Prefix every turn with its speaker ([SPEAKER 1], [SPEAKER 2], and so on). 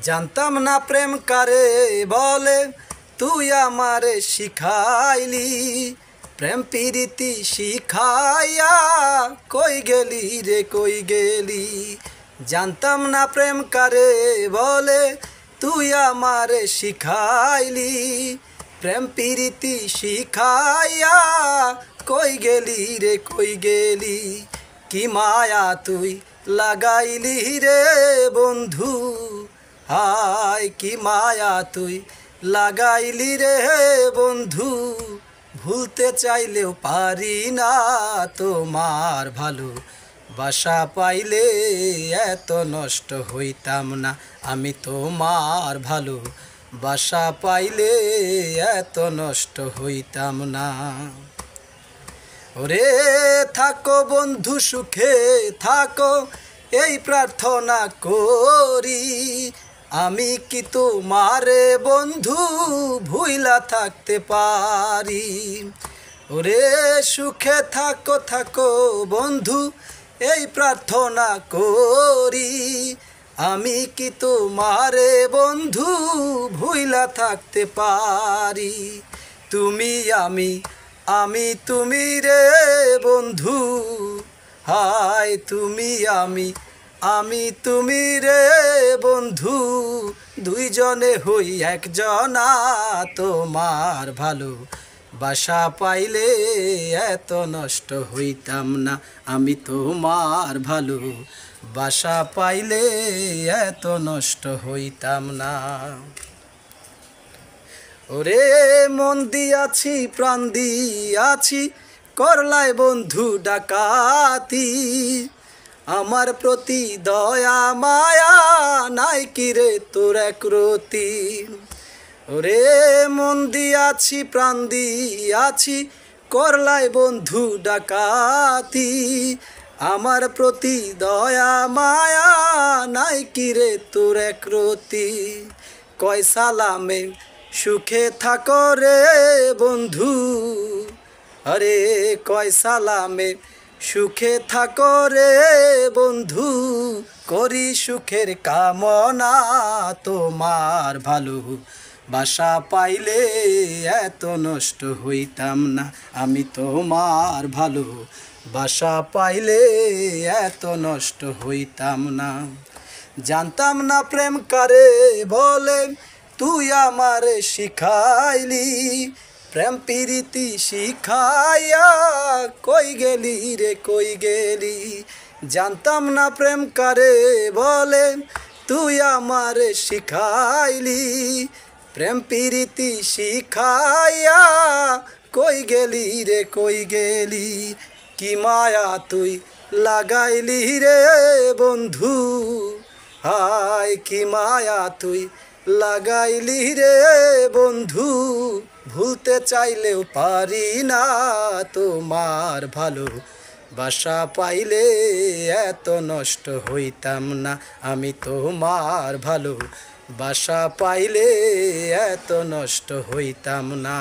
[SPEAKER 1] জানতাম না প্রেম কারে বলে, তুই আমারে শিখাইলি। প্রেম প্রীতি শিখাইয়া কই গেলি রে কই গেলি। জানতাম না প্রেম কারে বলে, তুই আমারে শিখাইলি। প্রেম প্রীতি শিখাইয়া কই গেলি রে কই গেলি। কি মায়া তুই লাগাইলি রে বন্ধু, হায় কি মায়া তুই লাগাইলি রে বন্ধু। ভুলতে চাইলেও পারি না তোমার ভালো বাসা পাইলে এত নষ্ট হইতাম না। আমি তোমার ভালো বাসা পাইলে এত নষ্ট হইতাম না। ওরে থাকো বন্ধু সুখে থাকো, এই প্রার্থনা করি। আমি কি তোমারে বন্ধু ভুইলা থাকতে পারি। ওরে সুখে থাকো থাকো বন্ধু, এই প্রার্থনা করি। আমি কি তোমারে বন্ধু ভুইলা থাকতে পারি। তুমি আমি তুমি রে বন্ধু, হায় তুমি আমি তুমি রে বন্ধু। দুইজনে হই একজনা, তোমার ভালো বাসা পাইলে এত নষ্ট হইতাম না। আমি তোমার ভালো বাসা পাইলে এত নষ্ট হইতাম না। ওরে মন দিয়াছি প্রাণ দিয়াছি, করলাই বন্ধু ডাকাতি। আমার প্রতি দয়া মায়া নাই কি রে তোর একরতি। ওরে মন দিয়াছি প্রাণ দিয়াছি, করলাই বন্ধু ডাকাতি। আমার প্রতি দয়া মায়া নাই কি রে তোর একরতি। কয় সালামে সুখে থাকো রে বন্ধু, আরে কয় সালামে সুখে থাকো রে বন্ধু। করি সুখের কামনা, তোমার ভালো বাসা পাইলে এত নষ্ট হইতাম না। আমি তোমার ভালো বাসা পাইলে এত নষ্ট হইতাম না। জানতাম না প্রেম কারে বলে, তুই আমারে শিখাইলি। প্রেম প্রীতি শিখাইয়া কই গেলি রে কই গেলি। জানতাম না প্রেম কারে বলে, তুই আমারে শিখাইলি। প্রেম প্রীতি শিখাইয়া কই গেলি রে কই গেলি। কি মায়া তুই লাগাইলি রে বন্ধু, হায় কি মায়া তুই লাগাইলি রে বন্ধু। ভুলতে চাইলেও পারি না তোমার ভালো বাসা পাইলে এত নষ্ট হইতাম না। আমি তোমার ভালো বাসা পাইলে এত নষ্ট হইতাম না।